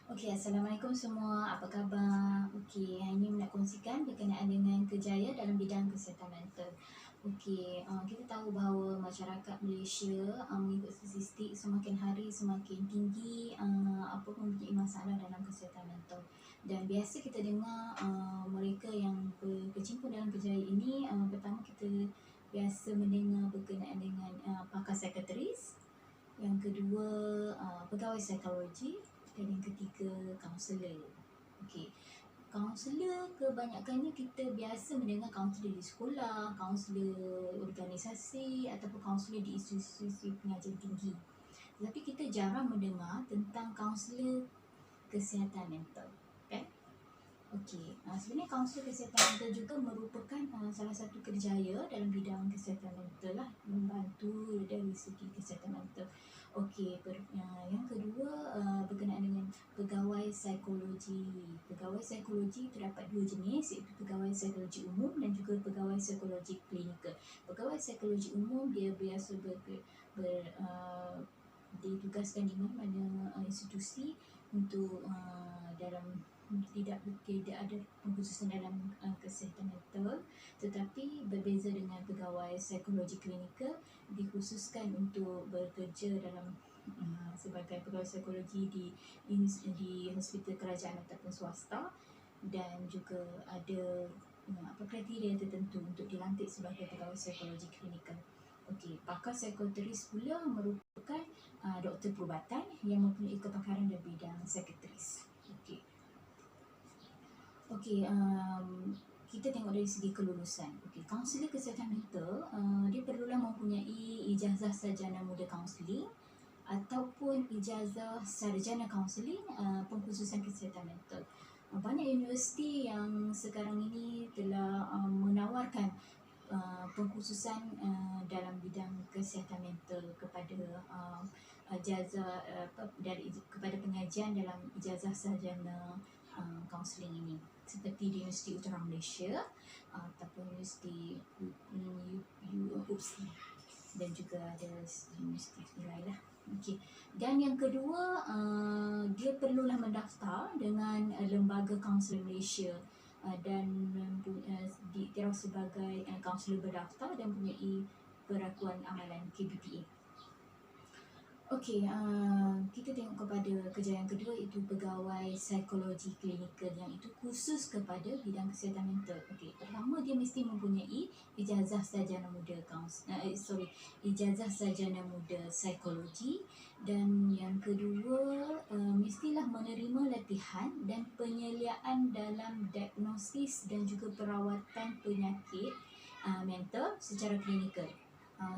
Okey, Assalamualaikum semua. Apa khabar? Okey, hari ini nak kongsikan berkenaan dengan kerjaya dalam bidang kesihatan mental. Okey, kita tahu bahawa masyarakat Malaysia mengikut statistik semakin hari semakin tinggi apa mempunyai masalah dalam kesihatan mental. Dan biasa kita dengar mereka yang berkecimpung dalam kerjaya ini, pertama kita biasa mendengar berkenaan dengan pakar psikiatris, yang kedua pegawai psikologi, dan yang ketiga kaunselor. Okey. Kaunselor kebanyakannya kita biasa mendengar kaunselor di sekolah, kaunselor organisasi ataupun kaunselor di institusi pengajian tinggi. Tetapi kita jarang mendengar tentang kaunselor kesihatan mental, kan? Okey, sebenarnya kaunselor kesihatan mental juga merupakan salah satu kerjaya dalam bidang kesihatan mental lah, membantu dari segi kesihatan mental. Okey, yang kedua berkenaan dengan pegawai psikologi. Pegawai psikologi terdapat dua jenis, iaitu pegawai psikologi umum dan juga pegawai psikologi klinikal. Pegawai psikologi umum dia biasa ditugaskan di mana-mana institusi untuk dalam tidak ada pengkhususan dalam kesihatan mental, tetapi berbeza dengan pegawai psikologi klinikal dikhususkan untuk bekerja dalam sebagai pegawai psikologi di hospital kerajaan ataupun swasta, dan juga ada kriteria tertentu untuk dilantik sebagai pegawai psikologi klinikal. Okey, pakar psikiatris pula merupakan doktor perubatan yang mempunyai kepakaran dalam bidang psikiatris. Okey. Okey, kita tengok dari segi kelulusan. Okey, kaunselor kesihatan mental dia perlulah mempunyai ijazah sarjana muda kaunseling ataupun ijazah sarjana kaunseling pengkhususan kesihatan mental. Banyak universiti yang sekarang ini telah menawarkan pengkhususan dalam bidang kesihatan mental kepada ijazah kepada pengajian dalam ijazah sarjana kaunseling ini, seperti di Universiti Utara Malaysia ataupun Universiti UPSI, dan juga ada universiti lain lah. Okey. Dan yang kedua, dia perlulah mendaftar dengan Lembaga Kaunselor Malaysia dan diiktiraf sebagai kaunselor berdaftar dan mempunyai perakuan amalan KBPA. Okey, kita tengok kepada kerjaya yang kedua, iaitu pegawai psikologi klinikal, yang itu khusus kepada bidang kesihatan mental. Okey, pertama dia mesti mempunyai ijazah sarjana muda ijazah sarjana muda psikologi, dan yang kedua mestilah menerima latihan dan penyeliaan dalam diagnosis dan juga perawatan penyakit mental secara klinikal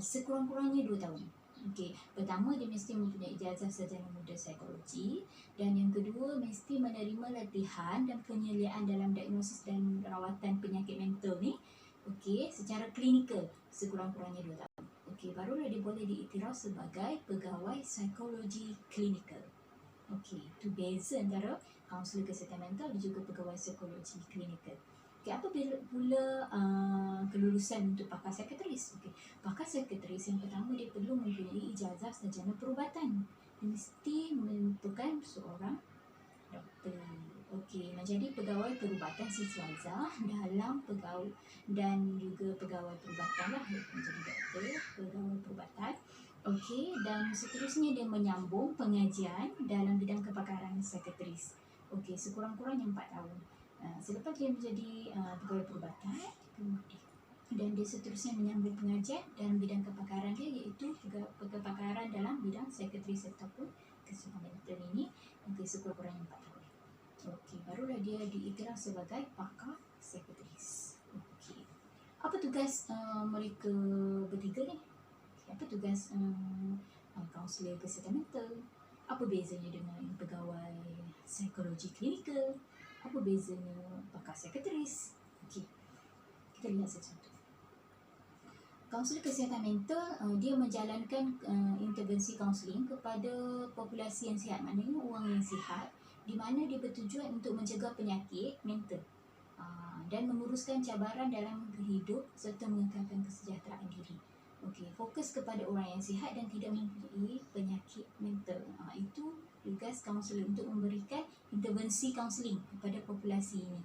sekurang-kurangnya 2 tahun. Okey, pertama dia mesti mempunyai ijazah sarjana muda psikologi, dan yang kedua mesti menerima latihan dan penyeliaan dalam diagnosis dan rawatan penyakit mental ni, okey, secara klinikal sekurang-kurangnya 2 tahun. Okey, barulah dia boleh diiktiraf sebagai pegawai psikologi klinikal. Okey, itu beza antara kaunselor kesihatan mental dan juga pegawai psikologi klinikal. Okay, apa pula kelulusan untuk pakar psikiatris? Okay. Pakar psikiatris yang pertama dia perlu mempunyai ijazah sarjana perubatan. Dia mesti merupakan seorang doktor. Okey, menjadi pegawai perubatan siswaza dalam pegawai dan juga pegawai perubatan lah, menjadi doktor, pegawai perubatan. Okey, dan seterusnya dia menyambung pengajian dalam bidang kepakaran psikiatris. Okey, sekurang-kurangnya 4 tahun. Selepas dia menjadi pegawai perubatan, dan dia seterusnya menyambung pengajian dalam bidang kepakaran dia, iaitu kepakaran dalam bidang psikiatris ataupun kesihatan mental ini. Okey, sekurang-kurangnya 4 tahun. Okey, barulah dia diiktiraf sebagai pakar psikiatris. Okey, apa tugas mereka bertiga ni? Apa tugas kaunselor kesihatan mental? Apa bezanya dengan pegawai psikologi klinikal? Apa bezanya pakar psikiatris? Okey, kita lihat satu-satu. Kaunselor kesihatan mental dia menjalankan intervensi kaunseling kepada populasi yang sihat, maknanya orang yang sihat, di mana dia bertujuan untuk mencegah penyakit mental dan menguruskan cabaran dalam hidup serta mengekalkan kesejahteraan diri. Okey, fokus kepada orang yang sihat dan tidak mempunyai penyakit mental. Itu tugas kaunselor untuk memberikan intervensi kaunseling kepada populasi ini.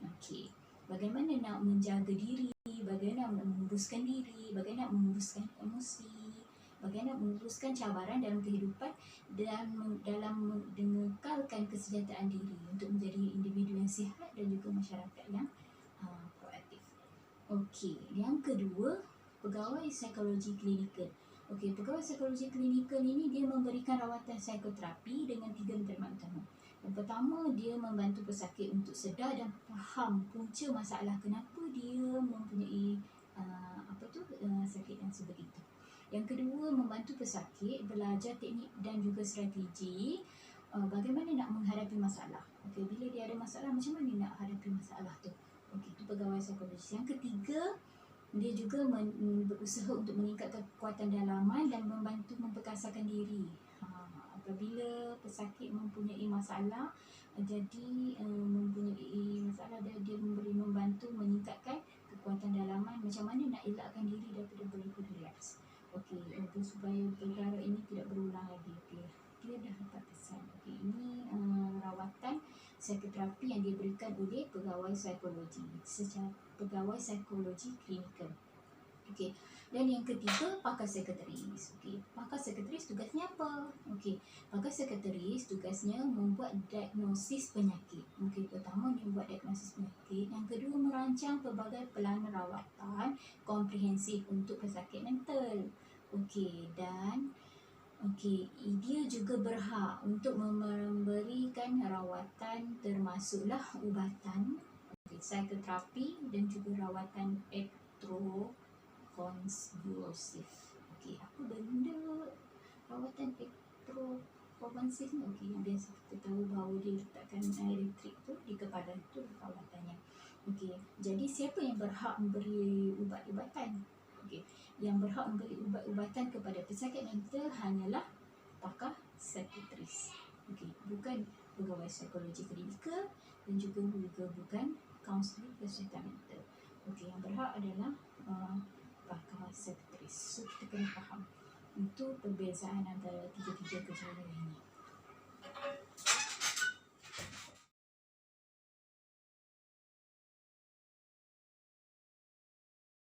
Okey, bagaimana nak menjaga diri, bagaimana nak menguruskan diri, bagaimana nak menguruskan emosi, bagaimana menguruskan cabaran dalam kehidupan dan dalam mengekalkan kesejahteraan diri untuk menjadi individu yang sihat dan juga masyarakat yang proaktif. Okey, yang kedua, pegawai psikologi klinikal. Okey, pegawai psikologi klinikal ini dia memberikan rawatan psikoterapi dengan 3 matlamat utama. Yang pertama, dia membantu pesakit untuk sedar dan faham punca masalah kenapa dia mempunyai sakit yang sebegitu. Yang kedua, membantu pesakit belajar teknik dan juga strategi bagaimana nak menghadapi masalah. Okey, bila dia ada masalah, macam mana nak hadapi masalah tu. Okey, itu pegawai psikologis. Yang ketiga, dia juga berusaha untuk meningkatkan kekuatan dalaman dan membantu memperkasakan diri. Apabila pesakit mempunyai masalah, jadi mempunyai masalah, dia membantu meningkatkan kekuatan dalaman, macam mana nak elakkan diri daripada berrelapse. Okey, supaya perkara ini tidak berulang lagi. Okey, dia dah dapat pesan. Okey, ini rawatan psikoterapi yang diberikan oleh pegawai psikologi secara pegawai psikologi klinikal. Okey, dan yang ketiga, pakar sekretaris. Okey, pakar sekretaris tugasnya apa? Okey, pakar sekretaris tugasnya membuat diagnosis penyakit. Okey, pertama dia membuat diagnosis penyakit. Yang kedua, merancang pelbagai pelanan rawatan komprehensif untuk pesakit mental. Okey, dan dia juga berhak untuk memberikan rawatan termasuklah ubatan, psikoterapi dan juga rawatan elektrokonvulsif. Okey, apa benda rawatan elektrokonvulsif ni? Okey, yang biasa kita tahu bahawa dia letakkan elektrik tu di kepala, tu rawatannya. Okey, jadi siapa yang berhak memberi ubat-ubatan? Okey, yang berhak memberi ubat-ubatan kepada pesakit mental hanyalah pakar psikiatris. Okey, bukan pegawai psikologi klinikal dan juga bukan kaunselor kesihatan mental. Okey, yang berhak adalah pakar psikiatris. So kita kena faham itu perbezaan antara tiga-tiga kejayaan ini.